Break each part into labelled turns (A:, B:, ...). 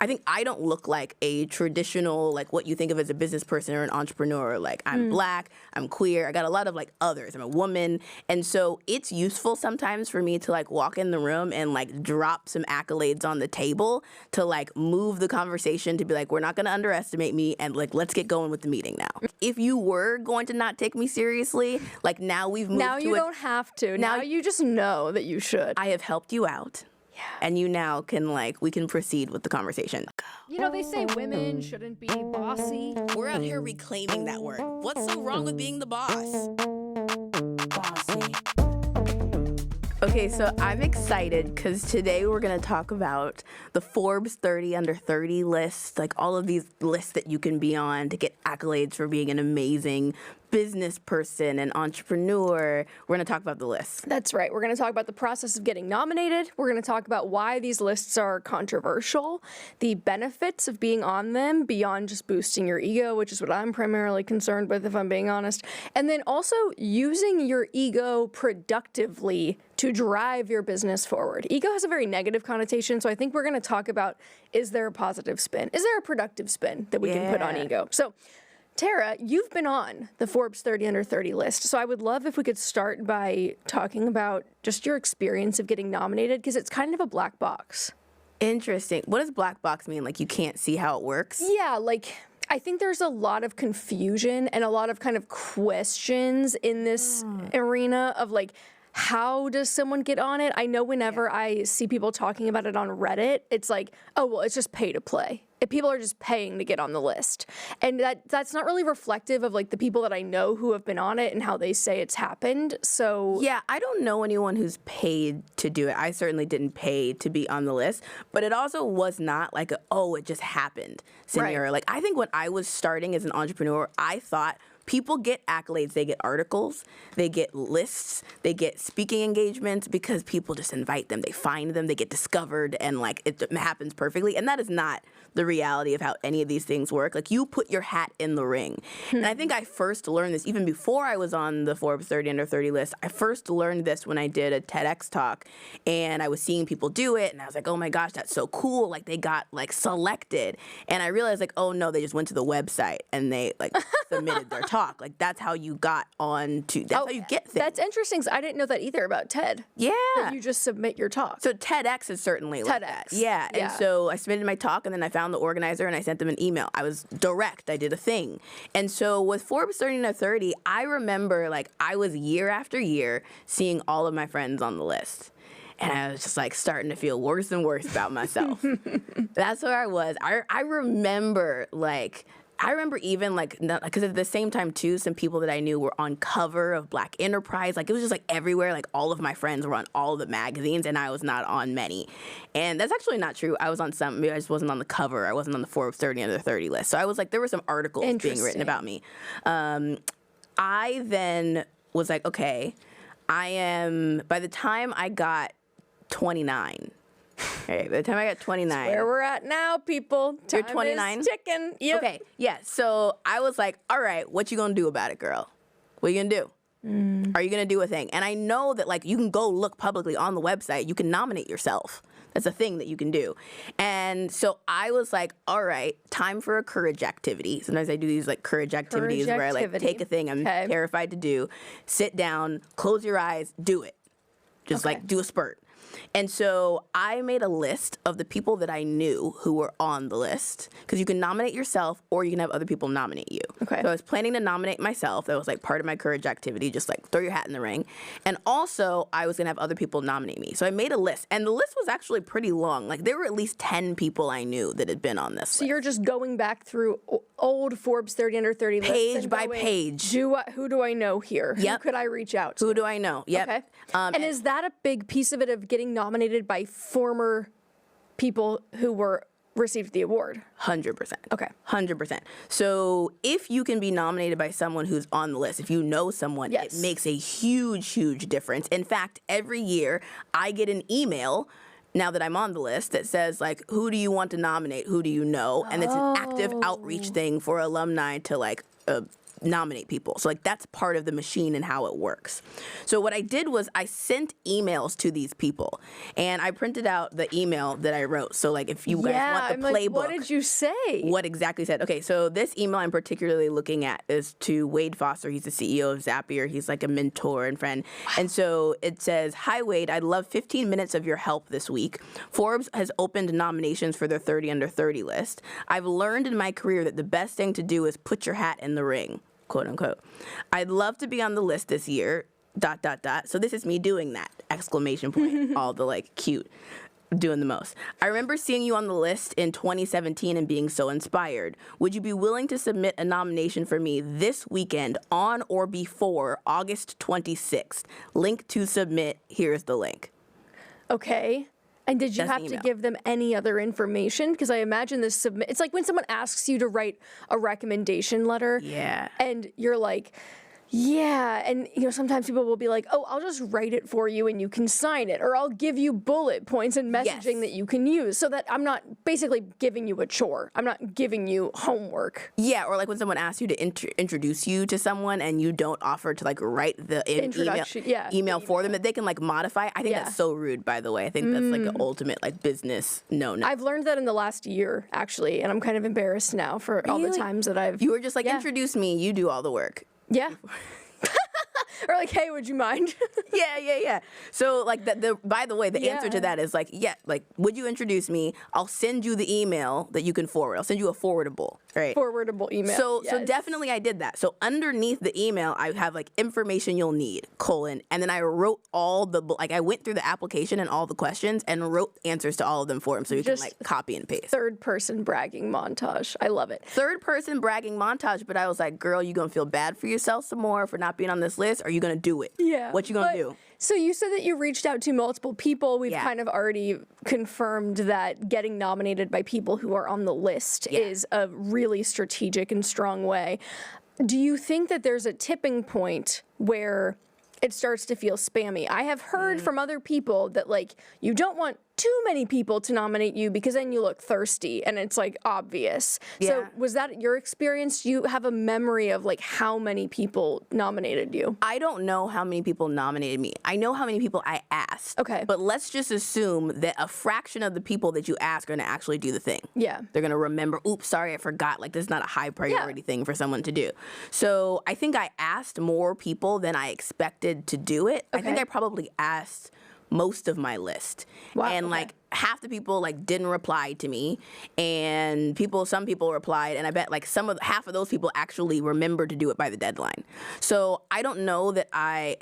A: I think I don't look like a traditional, like what you think of as a business person or an entrepreneur. Like I'm Black, I'm queer, I got a lot of like others, I'm a woman. And so it's useful sometimes for me to like walk in the room and like drop some accolades on the table to like move the conversation to be like, we're not gonna underestimate me and like, let's get going with the meeting now. If you were going to not take me seriously, like now we've moved
B: Now
A: to
B: you don't have to. Now you just know that you should.
A: I have helped you out. Yeah. And you now can we can proceed with the conversation.
B: You know, they say women shouldn't be bossy.
A: We're out here reclaiming that word. What's so wrong with being the boss? Bossy. Okay, so I'm excited because today we're going to talk about the Forbes 30 under 30 list, like all of these lists that you can be on to get accolades for being an amazing business person and entrepreneur. We're going to talk about the list.
B: That's right. We're going to talk about the process of getting nominated. We're going to talk about why these lists are controversial, the benefits of being on them beyond just boosting your ego, which is what I'm primarily concerned with, if I'm being honest. And then also using your ego productively to drive your business forward. Ego has a very negative connotation, so I think we're going to talk about, is there a positive spin? Is there a productive spin that we can put on ego? So Tara, you've been on the Forbes 30 under 30 list, so I would love if we could start by talking about just your experience of getting nominated, because it's kind of a black box.
A: Interesting. What does black box mean? Like you can't see how it works?
B: Yeah, like I think there's a lot of confusion and a lot of kind of questions in this arena of like, how does someone get on it? I know whenever I see people talking about it on Reddit, it's like, oh, well, it's just pay to play. People are just paying to get on the list. And that's not really reflective of like the people that I know who have been on it and how they say it's happened. So
A: yeah, I don't know anyone who's paid to do it. I certainly didn't pay to be on the list, but it also was not like, it just happened scenario.
B: Right.
A: Like I think when I was starting as an entrepreneur, I thought people get accolades, they get articles, they get lists, they get speaking engagements because people just invite them, they find them, they get discovered, and like it happens perfectly. And that is not the reality of how any of these things work. Like you put your hat in the ring. And I think I first learned this even before I was on the Forbes 30 under 30 list. I first learned this when I did a TEDx talk and I was seeing people do it and I was like, oh my gosh, that's so cool. Like they got like selected. And I realized like, oh no, they just went to the website and they like submitted their talk. Like that's how you got on to, that's how you get things.
B: That's interesting. I didn't know that either about TED.
A: Yeah.
B: That you just submit your talk.
A: So TEDx is certainly like that. Yeah. And so I submitted my talk and then I found the organizer and I sent them an email. I was direct. I did a thing. And so with Forbes 30 under 30, I remember like I was year after year seeing all of my friends on the list. And I was just like starting to feel worse and worse about myself. That's where I was. I remember even like, because at the same time too, some people that I knew were on cover of Black Enterprise. Like it was just like everywhere. Like all of my friends were on all the magazines and I was not on many. And that's actually not true. I was on some, maybe I just wasn't on the cover. I wasn't on the Forbes 30 under 30 list. So I was like, there were some articles being written about me. I then was like, okay, by the time I got 29, okay, by the time I got 29.
B: That's where we're at now, people. Time
A: You're 29?
B: is ticking. Yep.
A: Okay, yeah. So I was like, all right, what you gonna do about it, girl? What you gonna do? Are you gonna do a thing? And I know that like you can go look publicly on the website. You can nominate yourself. That's a thing that you can do. And so I was like, all right, time for a courage activity. Sometimes I do these like courage activities where I like take a thing I'm terrified to do, sit down, close your eyes, do it. Just like do a spurt. And so I made a list of the people that I knew who were on the list, because you can nominate yourself or you can have other people nominate you. Okay. So I was planning to nominate myself. That was like part of my courage activity, just like throw your hat in the ring. And also I was going to have other people nominate me. So I made a list, and the list was actually pretty long. Like there were at least 10 people I knew that had been on this list.
B: So you're just going back through old Forbes 30 under 30 lists.
A: Page by page.
B: Who do I know here?
A: Yep.
B: Who could I reach out to?
A: Who do I know? Yep.
B: Okay. And is that a big piece of it, of getting nominated by former people who received the award?
A: 100%.
B: Okay.
A: 100%. So if you can be nominated by someone who's on the list, if you know someone, it makes a huge, huge difference. In fact, every year I get an email now that I'm on the list that says like, who do you want to nominate? Who do you know? And it's an active outreach thing for alumni to like nominate people. So like that's part of the machine and how it works. So what I did was I sent emails to these people, and I printed out the email that I wrote. So like if you guys want the playbook,
B: what did you say?
A: What exactly said? Okay, so this email I'm particularly looking at is to Wade Foster. He's the CEO of Zapier. He's like a mentor and friend. Wow. And so it says, "Hi Wade, I'd love 15 minutes of your help this week. Forbes has opened nominations for their 30 under 30 list. I've learned in my career that the best thing to do is put your hat in the ring, quote unquote. I'd love to be on the list this year, ... So this is me doing that, exclamation point, all the like cute, doing the most. I remember seeing you on the list in 2017 and being so inspired. Would you be willing to submit a nomination for me this weekend on or before August 26th? Link to submit, here's the link."
B: Okay. And did you have to give them any other information? Because I imagine this it's like when someone asks you to write a recommendation letter.
A: Yeah.
B: And you're like, yeah, and sometimes people will be like, "Oh, I'll just write it for you and you can sign it," or "I'll give you bullet points and messaging that you can use," so that I'm not basically giving you a chore. I'm not giving you homework.
A: Yeah, or like when someone asks you to introduce you to someone and you don't offer to like write the email for them that they can like modify. I think that's so rude, by the way. I think that's like an ultimate like business no.
B: I've learned that in the last year, actually, and I'm kind of embarrassed now for all the times that I've...
A: You were just like, introduce me, you do all the work.
B: Yeah. Or like, "Hey, would you mind?"
A: Yeah. So like by the way, the answer to that is like, would you introduce me? I'll send you the email that you can forward. I'll send you a forwardable, right?
B: Forwardable email.
A: So definitely I did that. So underneath the email, I have like information you'll need, : and then I wrote all the, I went through the application and all the questions and wrote answers to all of them for him so you can like copy and paste.
B: Third person bragging montage. I love it.
A: Third person bragging montage, but I was like, girl, you gonna feel bad for yourself some more for not being on this list? Or are you gonna do it?
B: Yeah.
A: What you gonna do?
B: So you said that you reached out to multiple people. We've kind of already confirmed that getting nominated by people who are on the list is a really strategic and strong way. Do you think that there's a tipping point where it starts to feel spammy? I have heard from other people that like you don't want too many people to nominate you because then you look thirsty and it's like obvious.
A: Yeah.
B: So was that your experience? Do you have a memory of like how many people nominated you?
A: I don't know how many people nominated me. I know how many people I asked.
B: Okay.
A: But let's just assume that a fraction of the people that you ask are going to actually do the thing.
B: Yeah.
A: They're going to remember, oops, sorry, I forgot. Like, this is not a high priority thing for someone to do. So I think I asked more people than I expected to do it.
B: Okay.
A: I think I probably asked most of my list.
B: Wow,
A: and like half the people like didn't reply to me, and some people replied, and I bet like half of those people actually remembered to do it by the deadline. So I don't know that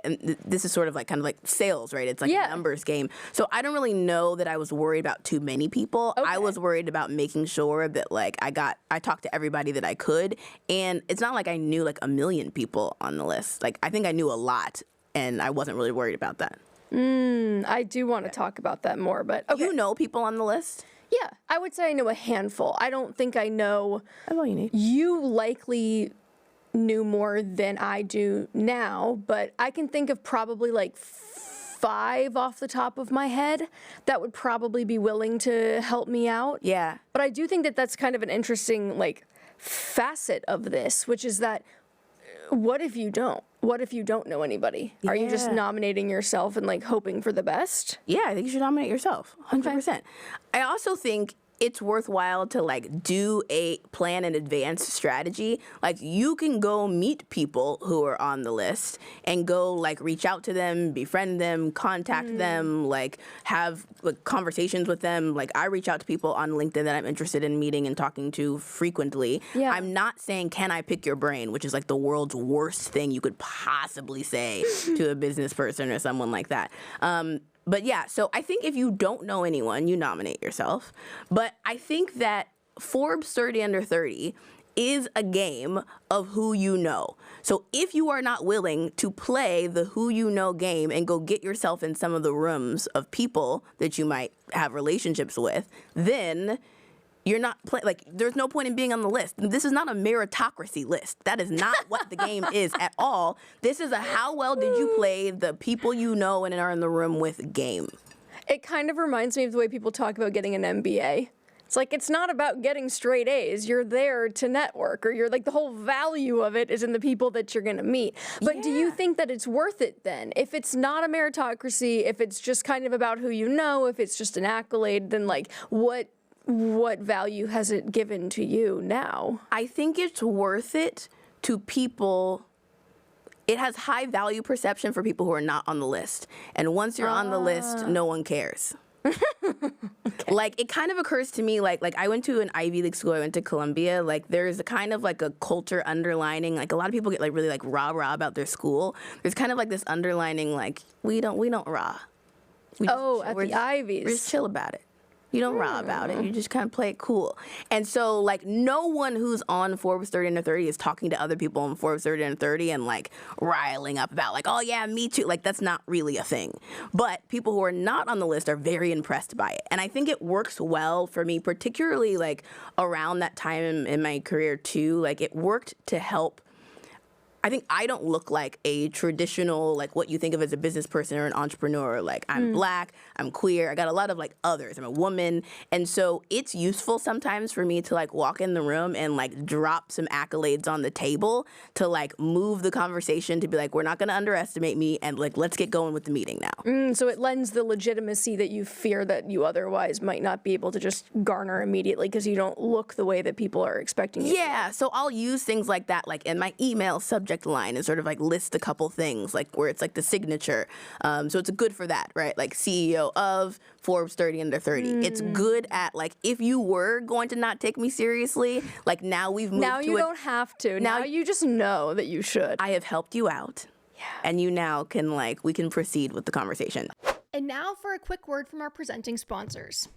A: and this is sort of like kind of like sales, right? It's like a numbers game. So I don't really know that I was worried about too many people.
B: Okay.
A: I was worried about making sure that like I talked to everybody that I could, and it's not like I knew like a million people on the list. Like I think I knew a lot, and I wasn't really worried about that.
B: I do want to talk about that more, but okay.
A: You know people on the list?
B: Yeah, I would say I know a handful. I don't think I know.
A: That's all you need.
B: You likely knew more than I do now, but I can think of probably like 5 off the top of my head that would probably be willing to help me out.
A: Yeah.
B: But I do think that that's kind of an interesting like facet of this, which is that what if you don't? What if you don't know anybody? Are you just nominating yourself and like hoping for the best?
A: Yeah, I think you should nominate yourself, 100%. Okay. I also think it's worthwhile to like do a plan in advance strategy. Like you can go meet people who are on the list and go like reach out to them, befriend them, contact them, like have like conversations with them. Like I reach out to people on LinkedIn that I'm interested in meeting and talking to frequently. Yeah. I'm not saying, can I pick your brain, which is like the world's worst thing you could possibly say to a business person or someone like that. But yeah, so I think if you don't know anyone, you nominate yourself. But I think that Forbes 30 under 30 is a game of who you know. So if you are not willing to play the who you know game and go get yourself in some of the rooms of people that you might have relationships with, then you're not there's no point in being on the list. This is not a meritocracy list. That is not what the game is at all. This is a how well did you play the people you know and are in the room with game.
B: It kind of reminds me of the way people talk about getting an MBA. It's like, it's not about getting straight A's. You're there to network, or you're like, the whole value of it is in the people that you're going to meet. But do you think that it's worth it then? If it's not a meritocracy, if it's just kind of about who you know, if it's just an accolade, then like, what value has it given to you now?
A: I think it's worth it to people. It has high value perception for people who are not on the list. And once you're on the list, no one cares. Okay. Like, it kind of occurs to me, like I went to an Ivy League school, I went to Columbia, like there's a kind of like a culture underlining, like a lot of people get like really like rah-rah about their school. There's kind of like this underlining, like, we don't rah.
B: At the Ivies.
A: We're just chill about it. You don't rah about it. You just kind of play it cool. And so, like, no one who's on Forbes 30 Under 30 is talking to other people on Forbes 30 Under 30 and, like, riling up about, like, oh, yeah, me too. Like, that's not really a thing. But people who are not on the list are very impressed by it. And I think it works well for me, particularly, like, around that time in my career, too. Like, it worked to help. I think I don't look like a traditional, like, what you think of as a business person or an entrepreneur. Like, I'm Black, I'm queer, I got a lot of, like, others. I'm a woman. And so it's useful sometimes for me to, like, walk in the room and, like, drop some accolades on the table to, like, move the conversation to be like, we're not going to underestimate me, and, like, let's get going with the meeting now.
B: So it lends the legitimacy that you fear that you otherwise might not be able to just garner immediately because you don't look the way that people are expecting you.
A: Yeah, so I'll use things like that, like, in my email subject line and sort of like list a couple things, like where it's like the signature. So it's good for that, right? Like CEO of Forbes 30 Under 30. It's good at, like, if you were going to not take me seriously, like, now we've moved to
B: Now you don't have to. Now you just know that you should.
A: I have helped you out. Yeah. And you now can, like, we can proceed with the conversation.
C: And now for a quick word from our presenting sponsors.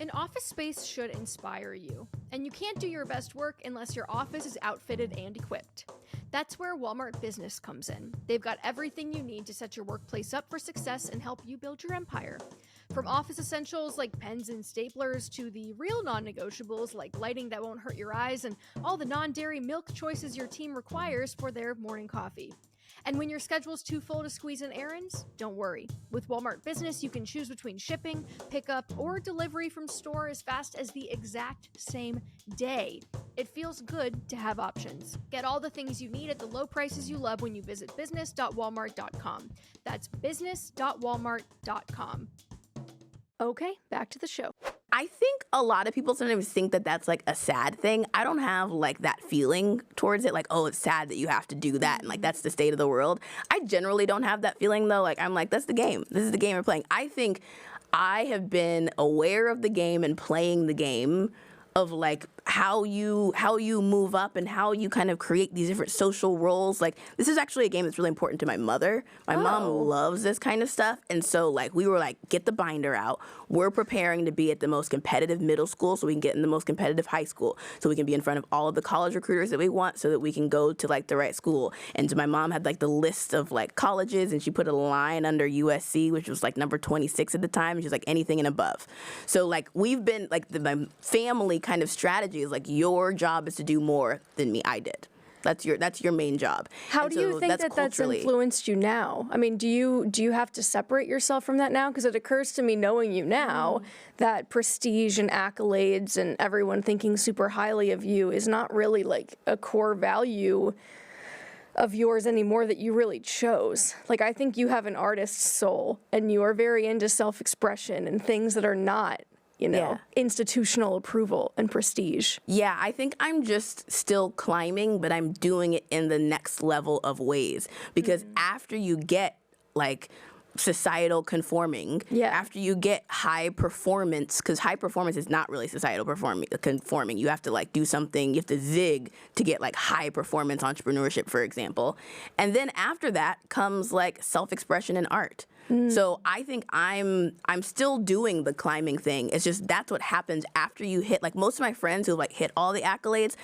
C: An office space should inspire you, and you can't do your best work unless your office is outfitted and equipped. That's where Walmart Business comes in. They've got everything you need to set your workplace up for success and help you build your empire. From office essentials like pens and staplers to the real non-negotiables like lighting that won't hurt your eyes and all the non-dairy milk choices your team requires for their morning coffee. And when your schedule's too full to squeeze in errands, don't worry. With Walmart Business, you can choose between shipping, pickup, or delivery from store as fast as the exact same day. It feels good to have options. Get all the things you need at the low prices you love when you visit business.walmart.com. That's business.walmart.com.
B: Okay, back to the show.
A: I think a lot of people sometimes think that that's like a sad thing. I don't have like that feeling towards it, like, oh, it's sad that you have to do that and like that's the state of the world. I generally don't have that feeling though. Like, I'm like, that's the game. This is the game we're playing. I think I have been aware of the game and playing the game of like how you move up and how you kind of create these different social roles. Like, this is actually a game that's really important to my mother. My mom loves this kind of stuff. And so like we were like, get the binder out. We're preparing to be at the most competitive middle school so we can get in the most competitive high school. So we can be in front of all of the college recruiters that we want so that we can go to like the right school. And so my mom had like the list of like colleges and she put a line under USC, which was like number 26 at the time. And she was like, anything and above. So like we've been like my family kind of strategy is like, your job is to do more than me. I did. That's your main job.
B: How do you think that's influenced you now? I mean, do you have to separate yourself from that now? Because it occurs to me, knowing you now, that prestige and accolades and everyone thinking super highly of you is not really like a core value of yours anymore that you really chose. Like, I think you have an artist's soul and you are very into self-expression and things that are not, institutional approval and prestige.
A: Yeah, I think I'm just still climbing, but I'm doing it in the next level of ways. Because after you get, like, societal conforming, after you get high performance, because high performance is not really societal conforming. You have to, like, do something, you have to zig to get, like, high performance entrepreneurship, for example. And then after that comes, like, self-expression and art. So I think I'm still doing the climbing thing. It's just that's what happens after you hit, like, most of my friends who like hit all the accolades,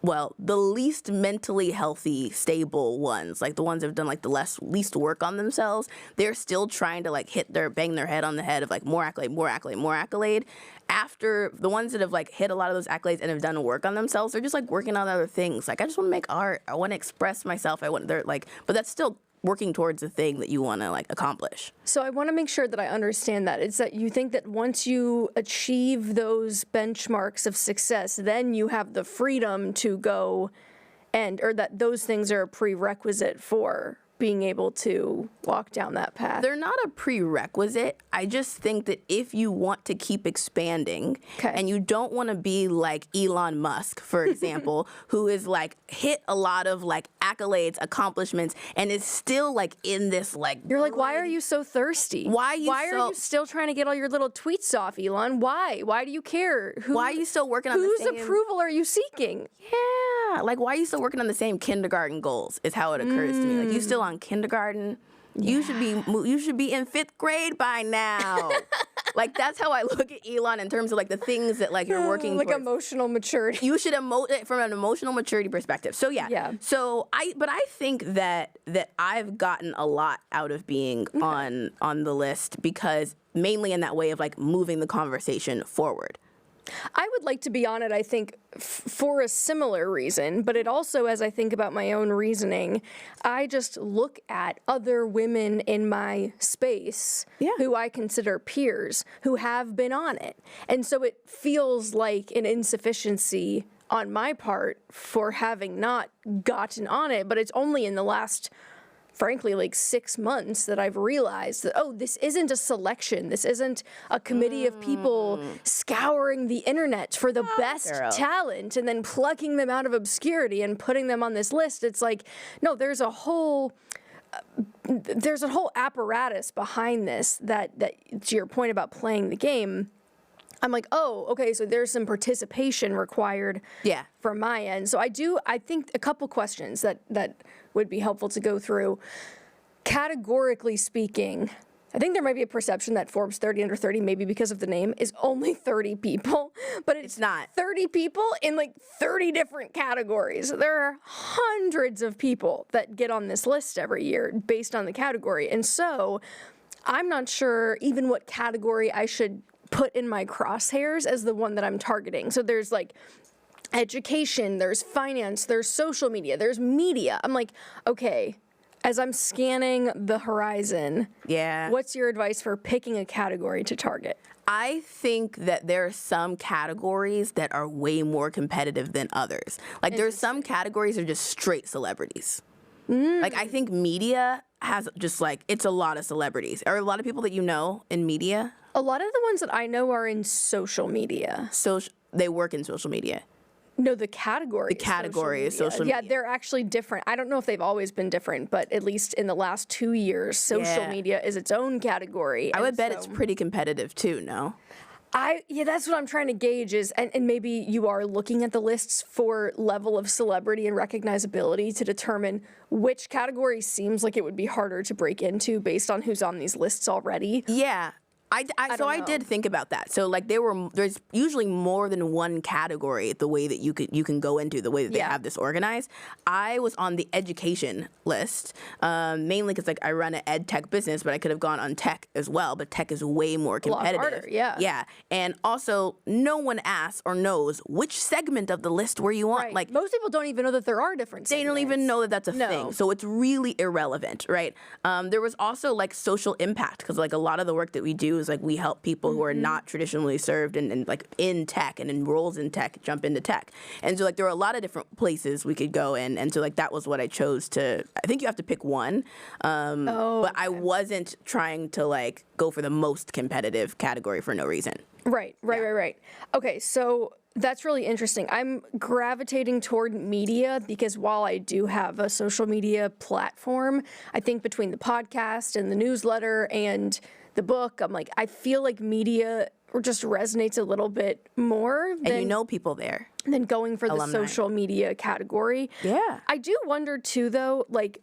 A: well, the least mentally healthy, stable ones, like the ones that have done like the least work on themselves, they're still trying to like bang their head on the head of like more accolade, more accolade, more accolade. After the ones that have like hit a lot of those accolades and have done work on themselves, they're just like working on other things. Like, I just want to make art. I want to express myself. But that's still working towards the thing that you want to like accomplish.
B: So I want to make sure that I understand that. It's that you think that once you achieve those benchmarks of success, then you have the freedom to go or that those things are a prerequisite for being able to walk down that path.
A: They're not a prerequisite. I just think that if you want to keep expanding and you don't want to be like Elon Musk, for example, who is like hit a lot of like accolades, accomplishments, and is still like in this like...
B: You're like, why are you so thirsty? Why are you still trying to get all your little tweets off, Elon? Why? Why do you care?
A: Why are you still working on the same...
B: Whose approval are you seeking?
A: Yeah. Like, why are you still working on the same kindergarten goals is how it occurs to me. Like, you still on kindergarten? Yeah. You should be in 5th grade by now. Like, that's how I look at Elon in terms of like the things that like you're working
B: like
A: towards.
B: Emotional maturity.
A: You should emote it from an emotional maturity perspective. So yeah. So I think that I've gotten a lot out of being on the list because mainly in that way of like moving the conversation forward.
B: I would like to be on it, I think, for a similar reason, but it also, as I think about my own reasoning, I just look at other women in my space who I consider peers who have been on it. And so it feels like an insufficiency on my part for having not gotten on it, but it's only in the last... frankly, like 6 months that I've realized that, this isn't a selection. This isn't a committee of people scouring the internet for the best talent and then plucking them out of obscurity and putting them on this list. It's like, no, there's a whole apparatus behind this that to your point about playing the game, I'm like, okay, so there's some participation required from my end. So I think a couple questions that would be helpful to go through. Categorically speaking, I think there might be a perception that Forbes 30 under 30, maybe because of the name, is only 30 people, but it's not. 30 people in like 30 different categories. There are hundreds of people that get on this list every year based on the category. And so I'm not sure even what category I should put in my crosshairs as the one that I'm targeting. So there's like education, there's finance, there's social media, there's media. I'm like, okay, as I'm scanning the horizon, what's your advice for picking a category to target?
A: I think that there are some categories that are way more competitive than others. Like there's some categories that are just straight celebrities. Like I think media has just like, it's a lot of celebrities. Are a lot of people that you know in media?
B: A lot of the ones that I know are in social media.
A: They work in social media.
B: No, the category.
A: The category is social media.
B: Yeah, they're actually different. I don't know if they've always been different, but at least in the last 2 years, social media is its own category.
A: I would bet it's pretty competitive too, no?
B: That's what I'm trying to gauge is, and maybe you are looking at the lists for level of celebrity and recognizability to determine which category seems like it would be harder to break into based on who's on these lists already.
A: Yeah. I did think about that. So like there's usually more than one category the way that you can go into the way that they have this organized. I was on the education list mainly because like I run an ed tech business, but I could have gone on tech as well. But tech is way more competitive.
B: A lot harder,
A: yeah. And also no one asks or knows which segment of the list were you on.
B: Right.
A: Like
B: most people don't even know that there are different segments.
A: They don't even know that that's a thing. So it's really irrelevant, right? There was also like social impact because like a lot of the work that we do is like we help people who are not traditionally served and like in tech and in roles in tech jump into tech. And so like there are a lot of different places we could go in. And so like that was what I chose to, I think you have to pick one. But I wasn't trying to like go for the most competitive category for no reason.
B: Right. Okay, so that's really interesting. I'm gravitating toward media because while I do have a social media platform, I think between the podcast and the newsletter and the book, I'm like, I feel like media just resonates a little bit more
A: and you know people there
B: than going for
A: Alumni.
B: The social media category.
A: Yeah.
B: I do wonder too, though, like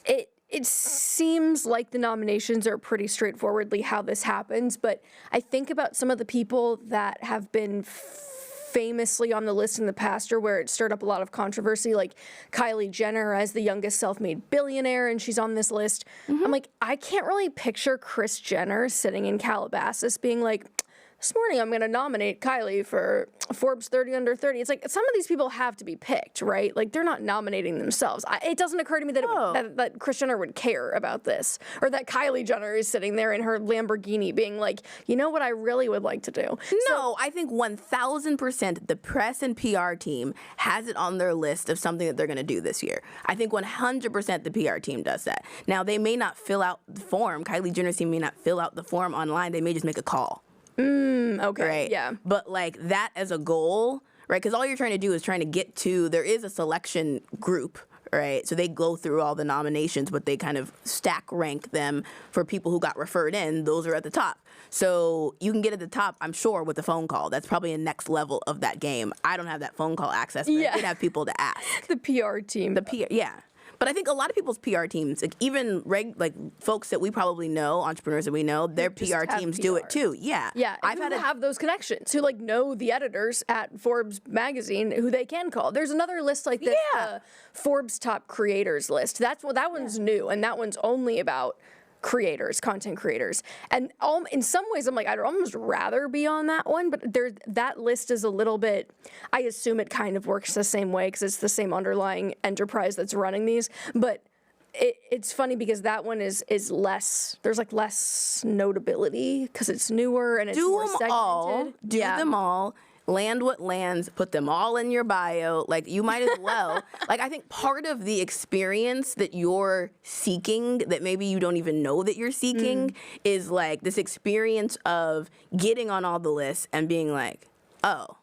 B: it seems like the nominations are pretty straightforwardly how this happens, but I think about some of the people that have been famously on the list in the past or where it stirred up a lot of controversy, like Kylie Jenner as the youngest self-made billionaire, and she's on this list. I'm like, I can't really picture Kris Jenner sitting in Calabasas being like, this morning I'm going to nominate Kylie for Forbes 30 under 30. It's like some of these people have to be picked, right? Like they're not nominating themselves. It doesn't occur to me that, that Kris Jenner would care about this, or that Kylie Jenner is sitting there in her Lamborghini being like, you know what I really would like to do?
A: No, I think 1,000% the press and PR team has it on their list of something that they're going to do this year. I think 100% the PR team does that. Now, they may not fill out the form. Kylie Jenner's team may not fill out the form online. They may just make a call.
B: Okay,
A: right?
B: yeah.
A: But like that as a goal, right? Because all you're trying to do is trying to get to, there is a selection group, right? So they go through all the nominations, but they kind of stack rank them for people who got referred in. Those are at the top. So you can get at the top, I'm sure, with a phone call. That's probably a next level of that game. I don't have that phone call access, but I did have people to ask.
B: The PR team.
A: The PR, yeah. But I think a lot of people's PR teams, like even folks that we probably know, entrepreneurs that we know, their PR teams do it too. Yeah.
B: Yeah.
A: I've had to
B: have those connections who like know the editors at Forbes magazine who they can call. There's another list like this, Forbes top creators list. That one's new, and that one's only about creators, content creators. And in some ways, I'm like, I'd almost rather be on that one, but that list is a little bit, I assume it kind of works the same way because it's the same underlying enterprise that's running these. But it's funny because that one is less, there's like less notability because it's newer and it's more segmented.
A: Do them all. Land what lands, put them all in your bio. Like, you might as well. Like, I think part of the experience that you're seeking, that maybe you don't even know that you're seeking, is like this experience of getting on all the lists and being like, oh,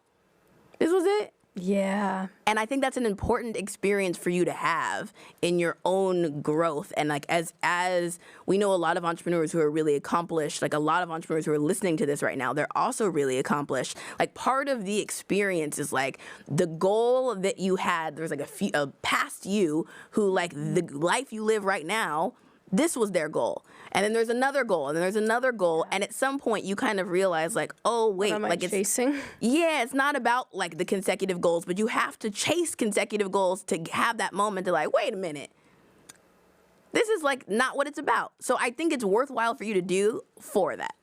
A: this was it?
B: Yeah.
A: And I think that's an important experience for you to have in your own growth. And like as we know, a lot of entrepreneurs who are really accomplished, like a lot of entrepreneurs who are listening to this right now, they're also really accomplished. Like part of the experience is like the goal that you had, there's like a past you who like the life you live right now, this was their goal. And then there's another goal, and then there's another goal, and at some point you kind of realize like, oh wait,
B: what am
A: like
B: I chasing?
A: Yeah, it's not about like the consecutive goals, but you have to chase consecutive goals to have that moment to like, wait a minute. This is like not what it's about. So I think it's worthwhile for you to do for that.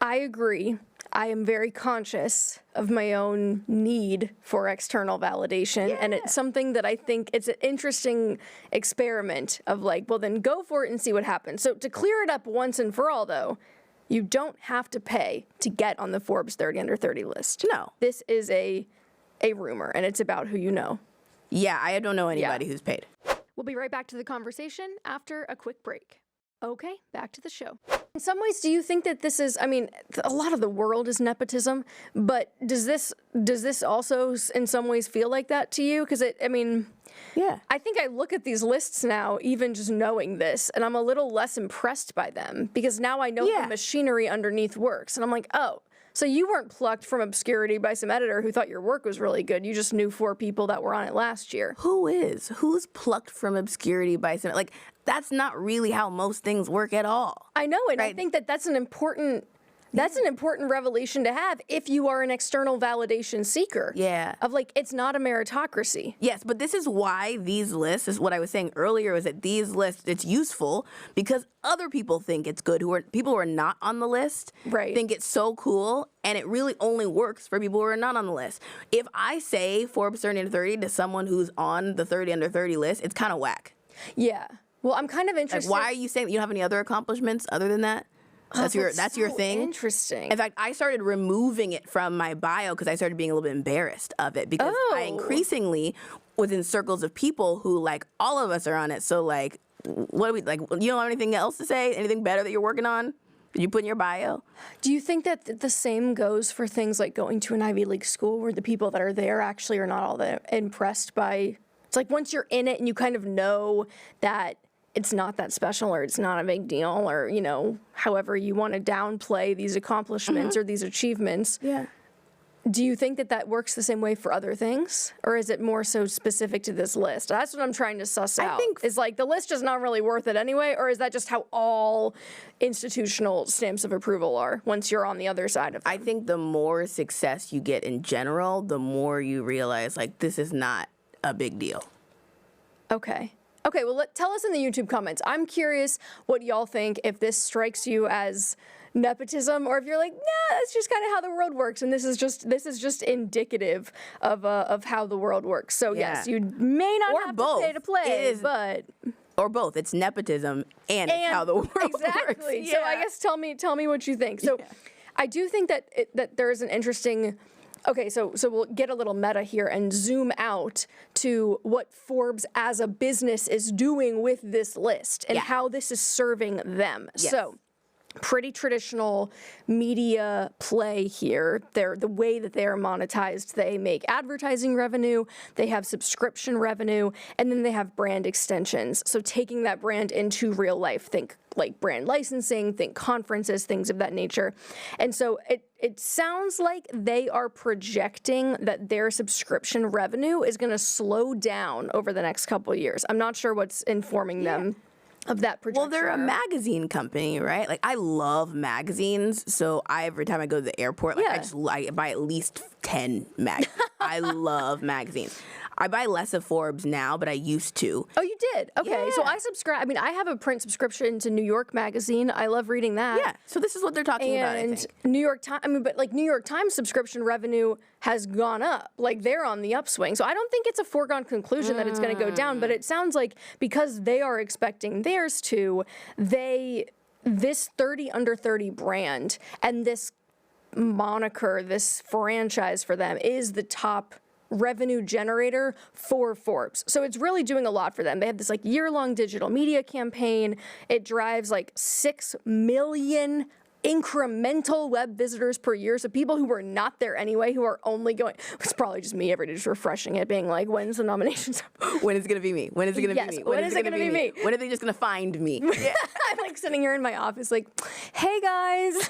B: I agree. I am very conscious of my own need for external validation, and it's something that I think it's an interesting experiment of like, well, then go for it and see what happens. So to clear it up once and for all, though, you don't have to pay to get on the Forbes 30 under 30 list.
A: No.
B: This is a rumor, and it's about who you know.
A: Yeah, I don't know anybody who's paid.
C: We'll be right back to the conversation after a quick break. Okay, back to the show.
B: In some ways, do you think that this is, I mean, a lot of the world is nepotism, but does this also in some ways feel like that to you? Because I think I look at these lists now, even just knowing this, and I'm a little less impressed by them because now I know the machinery underneath works. And I'm like, oh, so you weren't plucked from obscurity by some editor who thought your work was really good. You just knew 4 people that were on it last year.
A: Who's plucked from obscurity by some, like, that's not really how most things work at all.
B: I know, and I think that's an important revelation to have if you are an external validation seeker.
A: Yeah.
B: Of like, it's not a meritocracy.
A: Yes, but this is why these lists, is what I was saying earlier, is that these lists, it's useful because other people think it's good, people who are not on the list think it's so cool, and it really only works for people who are not on the list. If I say Forbes 30 under 30 to someone who's on the 30 under 30 list, it's kind of whack.
B: Yeah. Well, I'm kind of interested.
A: Like, why are you saying that you don't have any other accomplishments other than that? That's your thing.
B: Interesting.
A: In fact, I started removing it from my bio because I started being a little bit embarrassed of it because I increasingly was in circles of people who like all of us are on it. So like, what do we like? You don't have anything else to say? Anything better that you're working on? Did you put in your bio?
B: Do you think that the same goes for things like going to an Ivy League school where the people that are there actually are not all that impressed by? It's like once you're in it and you kind of know that it's not that special or it's not a big deal or, you know, however you want to downplay these accomplishments or these achievements.
A: Yeah.
B: Do you think that works the same way for other things? Or is it more so specific to this list? That's what I'm trying to suss out. I think is like the list is not really worth it anyway, or is that just how all institutional stamps of approval are once you're on the other side of them?
A: I think the more success you get in general, the more you realize like this is not a big deal.
B: Okay. Okay, well, tell us in the YouTube comments. I'm curious what y'all think, if this strikes you as nepotism, or if you're like, nah, that's just kind of how the world works, and this is just indicative of how the world works. So yes, you may not have to pay to play, but
A: or both. It's nepotism and it's how the world works.
B: Exactly. So I guess tell me what you think. So I do think that that there's an interesting. Okay, so we'll get a little meta here and zoom out to what Forbes as a business is doing with this list and how this is serving them.
A: Yes.
B: So pretty traditional media play here. The way that they are monetized, they make advertising revenue, they have subscription revenue, and then they have brand extensions. So taking that brand into real life, think like brand licensing, think conferences, things of that nature. And so it sounds like they are projecting that their subscription revenue is going to slow down over the next couple of years. I'm not sure what's informing them of that projection.
A: Well, they're a magazine company, right? Like, I love magazines, so every time I go to the airport, I buy at least 10 magazines. I love magazines. I buy less of Forbes now, but I used to.
B: Oh, you did? Okay. So I subscribe. I mean, I have a print subscription to New York Magazine. I love reading that.
A: Yeah. So this is what they're talking about, I think.
B: And New York Times, New York Times subscription revenue has gone up. Like, they're on the upswing. So I don't think it's a foregone conclusion that it's going to go down, but it sounds like because they are expecting theirs to, this 30 under 30 brand and this moniker, this franchise for them is the top revenue generator for Forbes. So it's really doing a lot for them. They have this like year-long digital media campaign. It drives like 6 million incremental web visitors per year. So people who were not there anyway, who are only going, it's probably just me every day just refreshing it, being like, when's the nominations?
A: When is it going to be me? When is it going to be me?
B: When is it going to be me?
A: When are they just going to find me?
B: Yeah. I'm like sitting here in my office like, hey guys,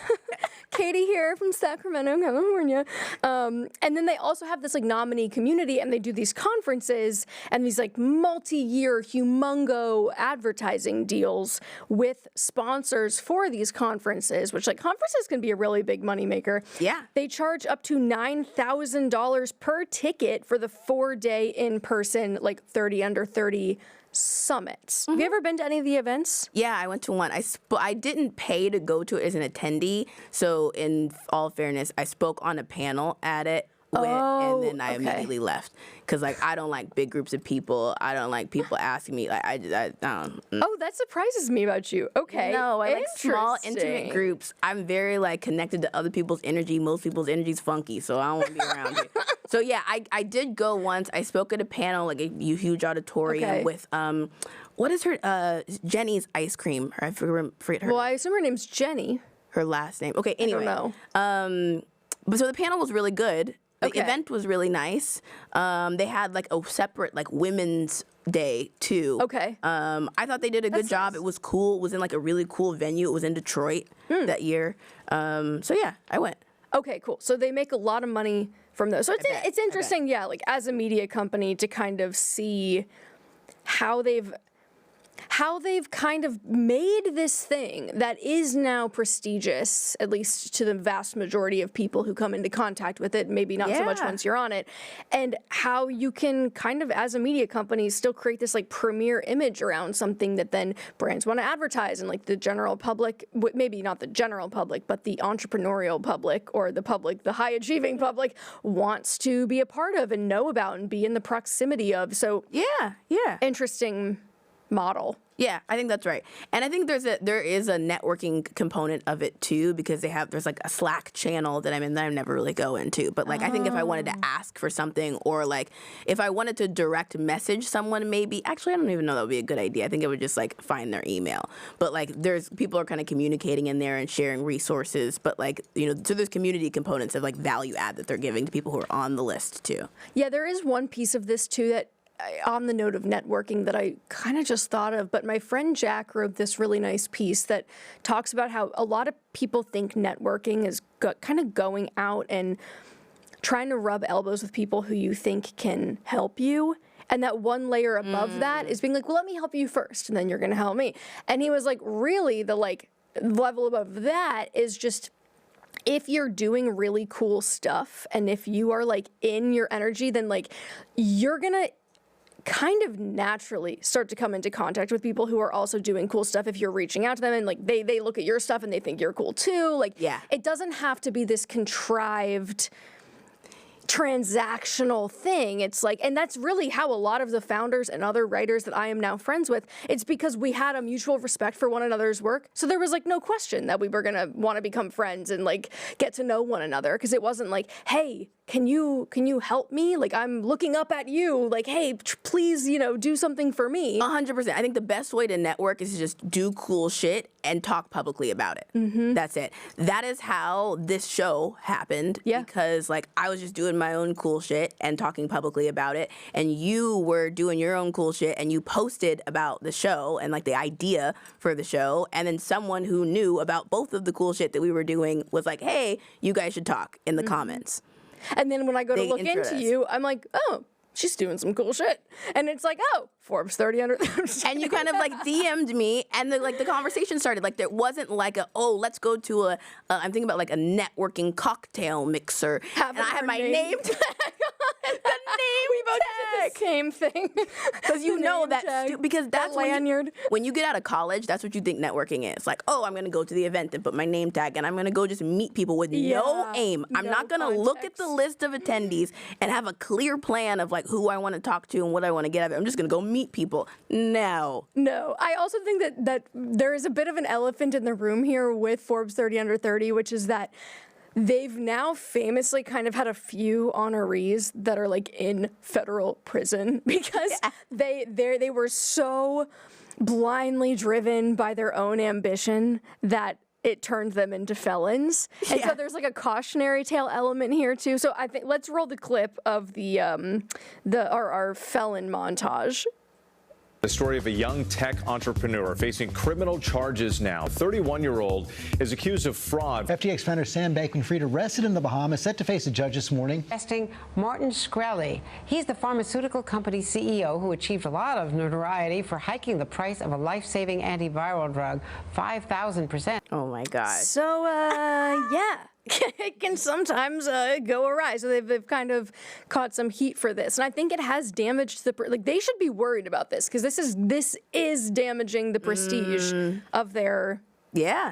B: Katie here from Sacramento, California. And then they also have this like nominee community, and they do these conferences and these like multi-year humongo advertising deals with sponsors for these conferences, which like conferences can be a really big moneymaker.
A: Yeah.
B: They charge up to $9,000 per ticket for the 4-day in-person like 30 under 30 summits. Have you ever been to any of the events?
A: Yeah, I went to one. I didn't pay to go to it as an attendee. So in all fairness, I spoke on a panel at it. And then I immediately left because like I don't like big groups of people. I don't like people asking me like I don't.
B: Oh, that surprises me about you. Okay,
A: no, I like small intimate groups. I'm very like connected to other people's energy. Most people's energy's funky, so I don't want to be around it. So yeah, I did go once. I spoke at a panel, like a huge auditorium with what is her Jenny's ice cream? I forget her.
B: Well, I assume her name's Jenny.
A: Her last name. Okay, anyway.
B: I don't know.
A: But so the panel was really good. The event was really nice. They had like a separate like women's day too.
B: Okay.
A: I thought they did a good job. Nice. It was cool. It was in like a really cool venue. It was in Detroit that year. So yeah, I went.
B: Okay, cool. So they make a lot of money from those. So it's interesting, yeah, like as a media company to kind of see how they've kind of made this thing that is now prestigious, at least to the vast majority of people who come into contact with it, maybe not so much once you're on it, and how you can kind of, as a media company, still create this like premier image around something that then brands want to advertise, and like the general public, maybe not the general public, but the entrepreneurial public or the public, the high-achieving public wants to be a part of and know about and be in the proximity of. So interesting model.
A: Yeah, I think that's right. And I think there is a networking component of it too, because there's like a Slack channel that I'm in that I never really go into. But like I think if I wanted to ask for something, or like if I wanted to direct message someone, maybe actually I don't even know that would be a good idea. I think I would just like find their email. But like people are kind of communicating in there and sharing resources, but like, so there's community components of like value add that they're giving to people who are on the list too.
B: Yeah, there is one piece of this too that on the note of networking that I kind of just thought of, but my friend Jack wrote this really nice piece that talks about how a lot of people think networking is kind of going out and trying to rub elbows with people who you think can help you. And that one layer above that is being like, well, let me help you first, and then you're going to help me. And he was like, really, the like level above that is just, if you're doing really cool stuff and if you are like in your energy, then like you're going to kind of naturally start to come into contact with people who are also doing cool stuff if you're reaching out to them and like they look at your stuff and they think you're cool too. Like, it doesn't have to be this contrived transactional thing. It's like, and that's really how a lot of the founders and other writers that I am now friends with, it's because we had a mutual respect for one another's work. So there was like no question that we were gonna want to become friends and like get to know one another, because it wasn't like, hey, can you help me? Like, I'm looking up at you. Like, hey, please, do something for me.
A: 100%. I think the best way to network is to just do cool shit and talk publicly about it. That's it. That is how this show happened.
B: Yeah.
A: Because like I was just doing my own cool shit and talking publicly about it, and you were doing your own cool shit and you posted about the show and like the idea for the show, and then someone who knew about both of the cool shit that we were doing was like, hey, you guys should talk in the comments.
B: And then when I go to look into you, I'm like, oh, she's doing some cool shit. And it's like, oh, Forbes 30 under.
A: And you kind of like DM'd me, and the conversation started. Like there wasn't like let's go to I'm thinking about like a networking cocktail mixer. And I have my name tag on it. The name
B: we both did the same thing.
A: Because you know that, because that's
B: lanyard.
A: When you get out of college, that's what you think networking is. Like, oh, I'm going to go to the event and put my name tag, and I'm going to go just meet people with no aim. I'm not going to look at the list of attendees and have a clear plan of like who I want to talk to and what I want to get out of it. I'm just going to go meet people. No.
B: I also think that there is a bit of an elephant in the room here with Forbes 30 under 30, which is that they've now famously kind of had a few honorees that are like in federal prison because they were so blindly driven by their own ambition that it turned them into felons. And so there's like a cautionary tale element here too. So I think let's roll the clip of our felon montage.
D: The story of a young tech entrepreneur facing criminal charges now. 31-year-old is accused of fraud.
E: FTX founder Sam Bankman Fried arrested in the Bahamas, set to face a judge this morning.
F: Arresting Martin Shkreli. He's the pharmaceutical company CEO who achieved a lot of notoriety for hiking the price of a life-saving antiviral drug 5,000%.
A: Oh my God.
B: So, it can sometimes go awry. So they've kind of caught some heat for this, and I think it has damaged they should be worried about this, because this is damaging the prestige of their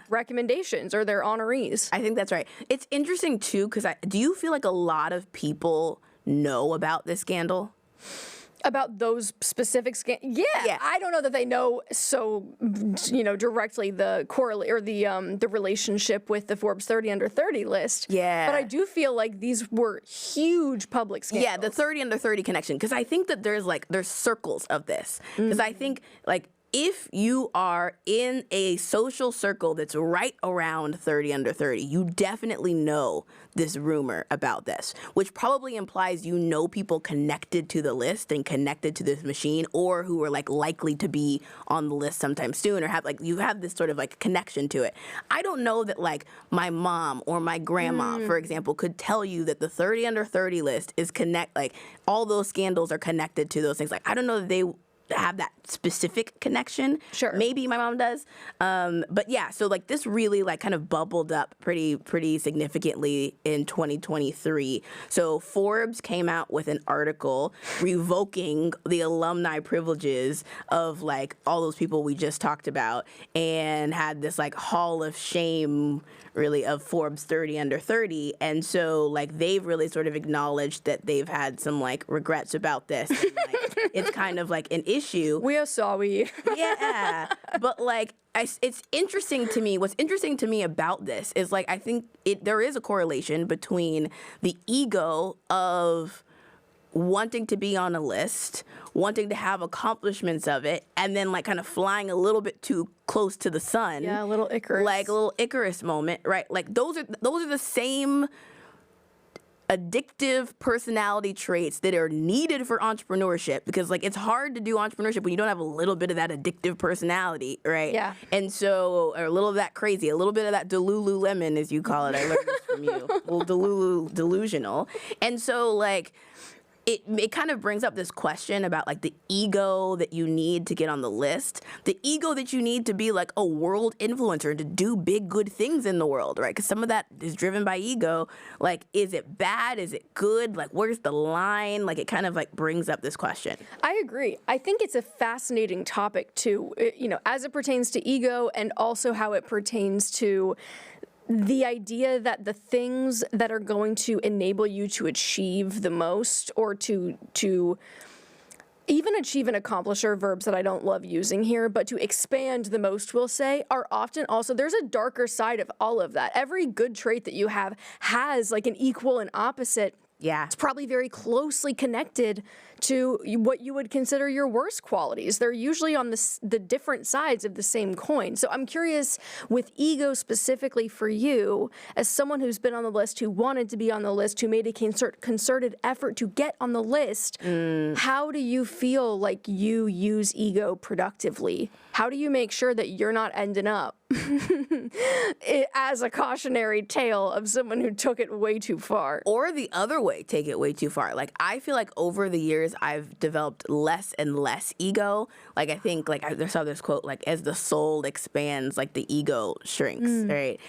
B: recommendations or their honorees.
A: I think that's right. It's interesting too, because do you feel like a lot of people know about this scandal?
B: About those specific yeah. I don't know that they know directly the correlate or the relationship with the Forbes 30 under 30 list.
A: Yeah.
B: But I do feel like these were huge public scandals.
A: Yeah, the 30 under 30 connection, because I think that there's circles of this. Because I think if you are in a social circle that's right around 30 under 30, you definitely know this rumor about this, which probably implies you know people connected to the list and connected to this machine, or who are likely to be on the list sometime soon, or you have this sort of connection to it. I don't know that my mom or my grandma, for example, could tell you that the 30 under 30 list is all those scandals are connected to those things. I don't know that they have that specific connection.
B: Sure.
A: Maybe my mom does. But yeah, so this really kind of bubbled up pretty significantly in 2023. So Forbes came out with an article revoking the alumni privileges of all those people we just talked about, and had this hall of shame really of Forbes 30 under 30. And so they've really sort of acknowledged that they've had some regrets about this. And, it's kind of an issue.
B: We are sorry.
A: Yeah. But it's interesting to me. What's interesting to me about this is I think there is a correlation between the ego of wanting to be on a list, wanting to have accomplishments of it, and then kind of flying a little bit too close to the sun.
B: Yeah, a little Icarus.
A: A little Icarus moment, right? Those are the same addictive personality traits that are needed for entrepreneurship, because it's hard to do entrepreneurship when you don't have a little bit of that addictive personality, right?
B: Yeah.
A: And so, or a little of that crazy, a little bit of that Delulu lemon, as you call it. I learned this from you. A little Delulu delusional. And so it kind of brings up this question about like the ego that you need to get on the list, the ego that you need to be like a world influencer and to do big good things in the world, right? Because some of that is driven by ego. Like, is it bad? Is it good? Like, where's the line? Like, it kind of like brings up this question.
B: I agree. I think it's a fascinating topic too, as it pertains to ego and also how it pertains to the idea that the things that are going to enable you to achieve the most or to even achieve and accomplish are verbs that I don't love using here, but to expand the most, we'll say, are often also, there's a darker side of all of that. Every good trait that you have has like an equal and opposite.
A: Yeah.
B: It's probably very closely connected to what you would consider your worst qualities. They're usually on the different sides of the same coin. So I'm curious, with ego specifically for you, as someone who's been on the list, who wanted to be on the list, who made a concerted effort to get on the list, how do you feel like you use ego productively? How do you make sure that you're not ending up as a cautionary tale of someone who took it way too far?
A: Or the other way, take it way too far. Like, I feel like over the years, I've developed less and less ego. Like, I think, like, I saw this quote, like, as the soul expands, like, the ego shrinks, right?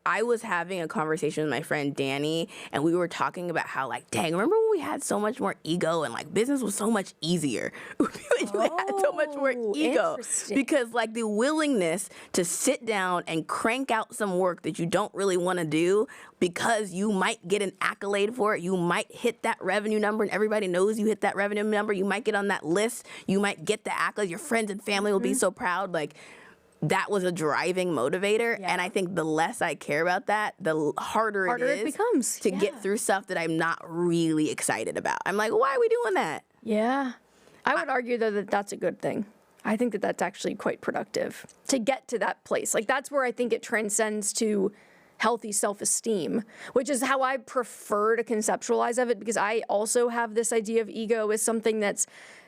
A: I was having a conversation with my friend Danny, and we were talking about how, like, dang, remember when we had so much more ego and, like, business was so much easier? We had so much more ego. Because, like, the willingness to sit down and crank out some work that you don't really want to do because you might get an accolade for it. You might hit that revenue number, and everybody knows you hit that revenue number. You might get on that list. You might get the accolade. Your friends and family will be so proud. Like, that was a driving motivator. Yeah. And I think the less I care about that, the harder it
B: becomes
A: to get through stuff that I'm not really excited about. I'm like, why are we doing that?
B: Yeah. I would argue, though, that that's a good thing. I think that that's actually quite productive to get to that place. Like, that's where I think it transcends to healthy self-esteem, which is how I prefer to conceptualize of it, because I also have this idea of ego as something that's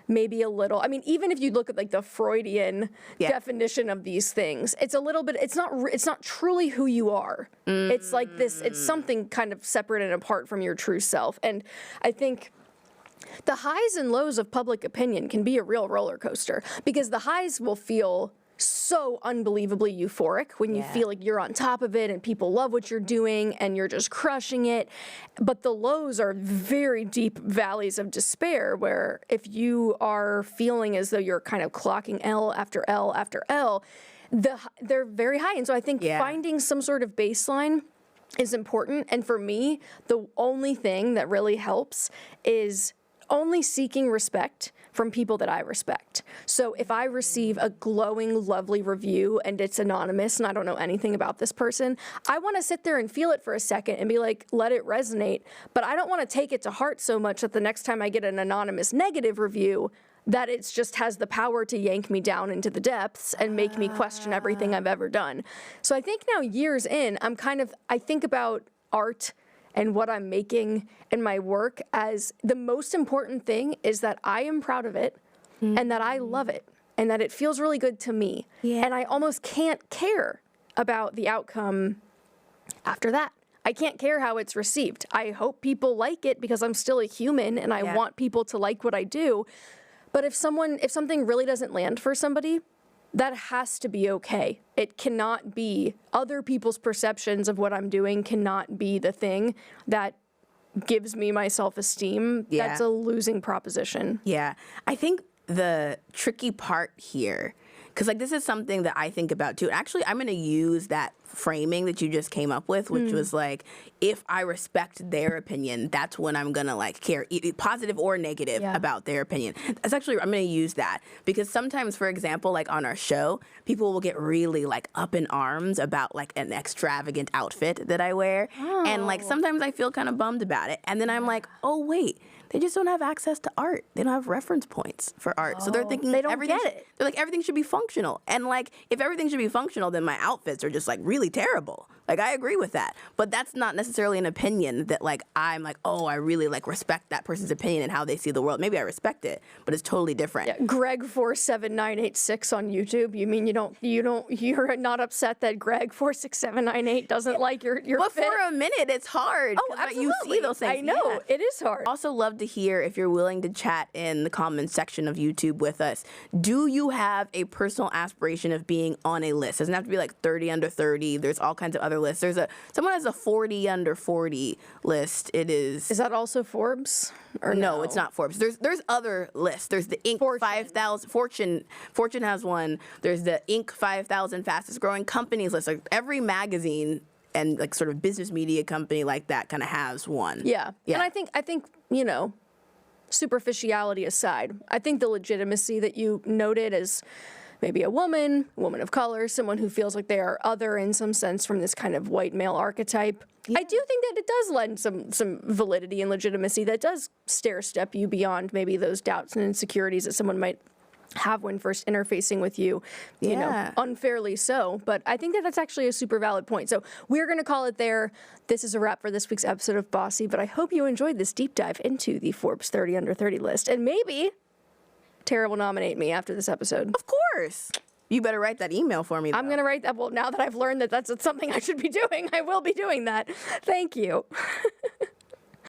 B: maybe a little, I mean, even if you look at like the Freudian definition of these things, it's a little bit, it's not truly who you are. It's like this, it's something kind of separate and apart from your true self. And I think the highs and lows of public opinion can be a real roller coaster, because the highs will feel so unbelievably euphoric when you feel like you're on top of it and people love what you're doing and you're just crushing it. But the lows are very deep valleys of despair, where if you are feeling as though you're kind of clocking L after L after L, they're very high. And so I think finding some sort of baseline is important. And for me, the only thing that really helps is only seeking respect from people that I respect. So if I receive a glowing, lovely review and it's anonymous and I don't know anything about this person, I want to sit there and feel it for a second and be like, let it resonate. But I don't want to take it to heart so much that the next time I get an anonymous negative review, that it just has the power to yank me down into the depths and make me question everything I've ever done. So I think now, years in, I think about art and what I'm making and my work as the most important thing is that I am proud of it and that I love it and that it feels really good to me. Yeah. And I almost can't care about the outcome after that. I can't care how it's received. I hope people like it because I'm still a human and I want people to like what I do. But if something really doesn't land for somebody, that has to be okay. It cannot be, other people's perceptions of what I'm doing cannot be the thing that gives me my self-esteem. Yeah. That's a losing proposition.
A: Yeah. I think the tricky part here, because like this is something that I think about too. Actually, I'm going to use that framing that you just came up with, which was like, if I respect their opinion, that's when I'm going to like care, positive or negative about their opinion. That's actually, I'm going to use that because sometimes, for example, like on our show, people will get really like up in arms about like an extravagant outfit that I wear. Oh. And like sometimes I feel kind of bummed about it. And then I'm like, oh, wait. They just don't have access to art. They don't have reference points for art. So they're thinking
B: they don't get it.
A: They're like, everything should be functional. And like, if everything should be functional, then my outfits are just like really terrible. Like, I agree with that. But that's not necessarily an opinion that, like, I'm like, oh, I really, like, respect that person's opinion and how they see the world. Maybe I respect it, but it's totally different.
B: Yeah, Greg47986 on YouTube. You mean you're not upset that Greg46798 doesn't like your
A: But
B: fit?
A: for a minute, it's hard.
B: Oh,
A: 'cause, like,
B: absolutely.
A: you see those things.
B: I know. It is hard.
A: Also love to hear if you're willing to chat in the comments section of YouTube with us. Do you have a personal aspiration of being on a list? It doesn't have to be like 30 under 30. There's all kinds of other lists. Someone has a 40 under 40 list. It is.
B: Is that also Forbes? Or
A: No, it's not Forbes. There's other lists. There's the Inc. 5,000. Fortune has one. There's the Inc. 5,000 fastest growing companies list. Like every magazine and like sort of business media company like that kind of has one.
B: Yeah. And I think superficiality aside, I think the legitimacy that you noted as maybe a woman of color, someone who feels like they are other in some sense from this kind of white male archetype. Yeah. I do think that it does lend some validity and legitimacy that does stair-step you beyond maybe those doubts and insecurities that someone might have when first interfacing with you, you know, unfairly so. But I think that that's actually a super valid point. So we're going to call it there. This is a wrap for this week's episode of Bossy, but I hope you enjoyed this deep dive into the Forbes 30 under 30 list. And maybe Tara will nominate me after this episode.
A: Of course. You better write that email for me, though.
B: I'm going to write that. Well, now that I've learned that that's something I should be doing, I will be doing that. Thank you.